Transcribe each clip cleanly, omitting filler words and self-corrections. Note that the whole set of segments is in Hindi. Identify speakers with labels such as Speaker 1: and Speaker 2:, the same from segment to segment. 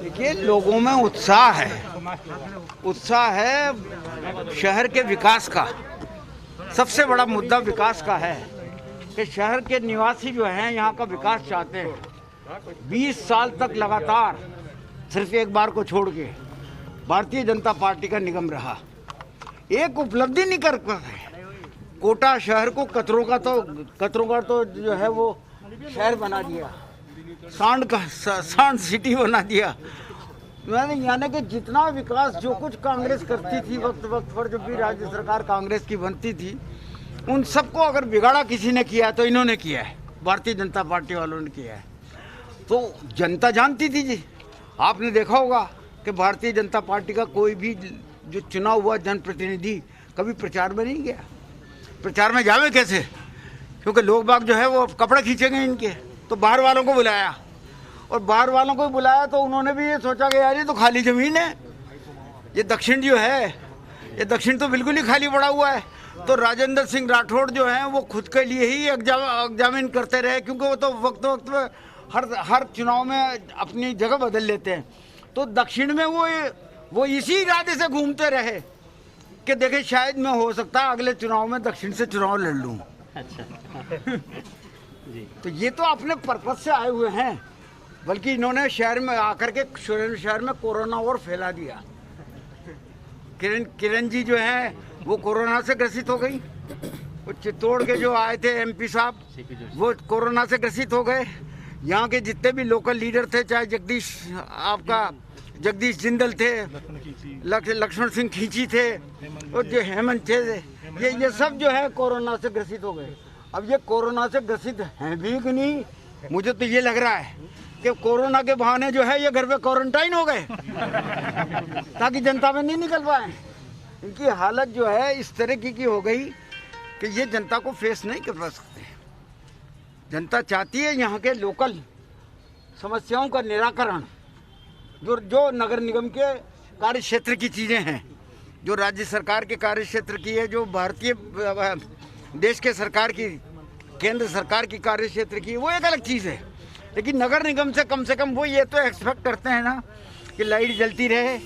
Speaker 1: देखिए, लोगों में उत्साह है शहर के विकास का। सबसे बड़ा मुद्दा विकास का है कि शहर के निवासी जो हैं यहाँ का विकास चाहते हैं। 20 साल तक लगातार सिर्फ एक बार को छोड़ के भारतीय जनता पार्टी का निगम रहा, एक उपलब्धि नहीं कर पाए। कोटा शहर को कचरों का तो जो है वो शहर बना दिया, सांड सिटी बना दिया। यानी कि जितना विकास जो कुछ कांग्रेस करती थी वक्त पर, जब भी राज्य सरकार कांग्रेस की बनती थी, उन सबको अगर बिगाड़ा किसी ने किया तो इन्होंने किया है, भारतीय जनता पार्टी वालों ने किया है। तो जनता जानती थी जी, आपने देखा होगा कि भारतीय जनता पार्टी का कोई भी जो चुना हुआ जनप्रतिनिधि कभी प्रचार में नहीं गया। प्रचार में जावे कैसे, क्योंकि लोग बाग जो है वो कपड़े खींचेंगे इनके, तो बाहर वालों को बुलाया, और बाहर वालों को बुलाया तो उन्होंने भी ये सोचा कि यार ये तो खाली ज़मीन है, ये दक्षिण जो है, ये दक्षिण तो बिल्कुल ही खाली पड़ा हुआ है। तो राजेंद्र सिंह राठौड़ जो हैं वो खुद के लिए ही एग्जामिन करते रहे, क्योंकि वो तो वक्त में हर चुनाव में अपनी जगह बदल लेते हैं। तो दक्षिण में वो इसी इरादे से घूमते रहे कि देखे शायद मैं हो सकता है अगले चुनाव में दक्षिण से चुनाव लड़ लूँ। अच्छा जी। तो ये तो अपने पर्पज से आए हुए हैं, बल्कि इन्होंने शहर में आकर के शहर में कोरोना और फैला दिया। किरण जी जो हैं वो कोरोना से ग्रसित हो गई, वो चित्तौड़ के जो आए थे एमपी साहब वो कोरोना से ग्रसित हो गए। यहाँ के जितने भी लोकल लीडर थे, चाहे जगदीश जिंदल थे, लक्ष्मण सिंह खींची थे, और जो हेमंत थे, ये सब जो है कोरोना से ग्रसित हो गए। अब ये कोरोना से ग्रसित हैं भी कि नहीं, मुझे तो ये लग रहा है कि कोरोना के बहाने जो है ये घर पे क्वारंटाइन हो गए ताकि जनता में नहीं निकल पाए। इनकी हालत जो है इस तरह की हो गई कि ये जनता को फेस नहीं कर पा सकते। जनता चाहती है यहाँ के लोकल समस्याओं का निराकरण, जो नगर निगम के कार्य क्षेत्र की चीज़ें हैं, जो राज्य सरकार के कार्य क्षेत्र की है, जो भारतीय देश के सरकार की, केंद्र सरकार की कार्य क्षेत्र की, वो एक अलग चीज़ है। लेकिन नगर निगम से कम वो ये तो एक्सपेक्ट करते हैं ना कि लाइट जलती रहे,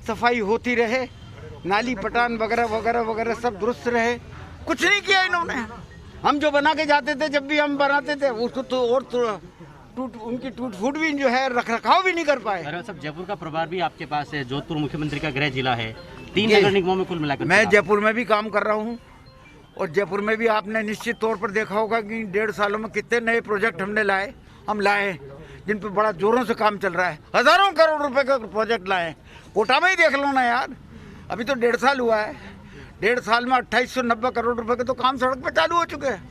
Speaker 1: सफाई होती रहे, नाली पटान वगैरह वगैरह वगैरह सब दुरुस्त रहे। कुछ नहीं किया इन्होंने। हम जो बना के जाते थे, जब भी हम बनाते थे उसको तो और उनकी टूट फूट भी जो है रख रखाव भी नहीं कर पाए।
Speaker 2: अरे सब जयपुर का प्रभार भी आपके पास है, जोधपुर मुख्यमंत्री का गृह जिला है, 3 नगर निगमों में कुल मिलाकर।
Speaker 1: मैं जयपुर में भी काम कर रहा हूँ, और जयपुर में भी आपने निश्चित तौर पर देखा होगा कि 1.5 सालों में कितने नए प्रोजेक्ट हम लाए, जिन पर बड़ा जोरों से काम चल रहा है। हजारों करोड़ रुपए का प्रोजेक्ट लाए। कोटा में ही देख लो ना यार, अभी तो 1.5 साल हुआ है, 1.5 साल में 2890 करोड़ रुपए के तो काम सड़क पे चालू हो चुके हैं।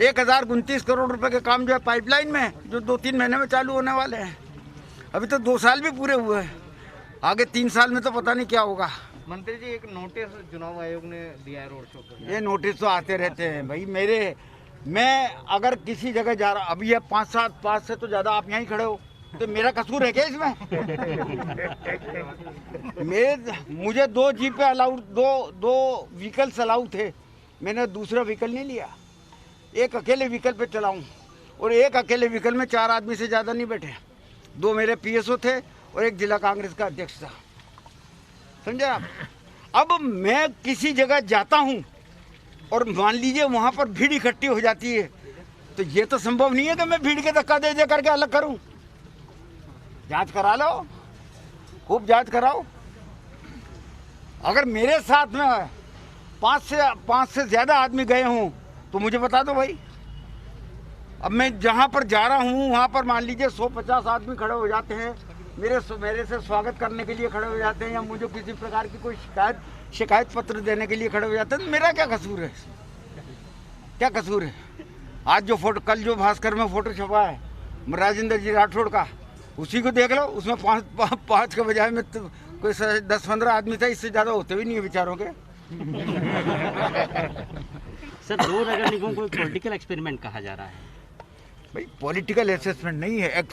Speaker 1: 1029 करोड़ रुपए के काम जो है पाइपलाइन में, जो 2-3 महीने में चालू होने वाले हैं। अभी तो 2 साल भी पूरे हुए हैं, आगे 3 साल में तो पता नहीं क्या होगा।
Speaker 3: मंत्री जी, एक नोटिस चुनाव आयोग ने दिया है रोड शो पर।
Speaker 1: ये नोटिस तो आते रहते हैं भाई। मैं अगर किसी जगह जा रहा, अभी ये 5 से तो ज़्यादा आप यहीं खड़े हो, तो मेरा कसूर है क्या इसमें? मुझे 2 जीपें अलाउड, दो व्हीकल्स अलाउ थे, मैंने दूसरा व्हीकल नहीं लिया। एक अकेले व्हीकल पे चलाऊं, और एक अकेले व्हीकल में 4 आदमी से ज़्यादा नहीं बैठे। 2 मेरे पीएसओ थे और एक जिला कांग्रेस का अध्यक्ष था, समझे आप। अब मैं किसी जगह जाता हूं और मान लीजिए वहां पर भीड़ इकट्ठी हो जाती है, तो ये तो संभव नहीं है कि मैं भीड़ के धक्का दे करके अलग करूं। जांच करा लो, खूब जांच कराओ। अगर मेरे साथ में 5 से ज़्यादा आदमी गए हों तो मुझे बता दो भाई। अब मैं जहां पर जा रहा हूं वहां पर मान लीजिए 150 आदमी खड़े हो जाते हैं, मेरे से स्वागत करने के लिए खड़े हो जाते हैं, या मुझे किसी प्रकार की कोई शिकायत पत्र देने के लिए खड़े हो जाते हैं, तो मेरा क्या कसूर है? क्या कसूर है? आज जो फोटो, कल जो भास्कर में फोटो छपा है राजेंद्र जी राठौड़ का, उसी को देख लो। उसमें 5 के बजाय में तो कोई 10-15 आदमी था, इससे ज़्यादा होते भी नहीं है बेचारों के।
Speaker 2: सर, 2 नगर निगमों को पॉलिटिकल एक्सपेरिमेंट कहा जा रहा है।
Speaker 1: भाई पॉलिटिकल असेसमेंट नहीं है,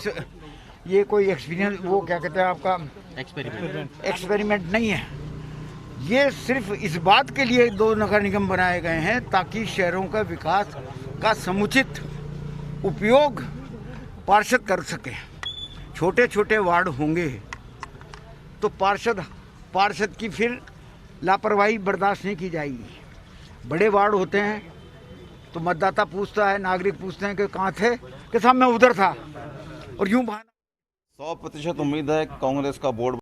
Speaker 1: ये कोई एक्सपीरियंस, वो क्या कहते हैं आपका, एक्सपेरिमेंट नहीं है। ये सिर्फ इस बात के लिए 2 नगर निगम बनाए गए हैं ताकि शहरों का विकास का समुचित उपयोग पार्षद कर सके। छोटे छोटे वार्ड होंगे तो पार्षद की फिर लापरवाही बर्दाश्त नहीं की जाएगी। बड़े वार्ड होते हैं तो मतदाता पूछता है, नागरिक पूछते हैं कि कहाँ थे, कि साहब मैं उधर था, और यूं बहाना।
Speaker 4: 100% उम्मीद है कांग्रेस का बोर्ड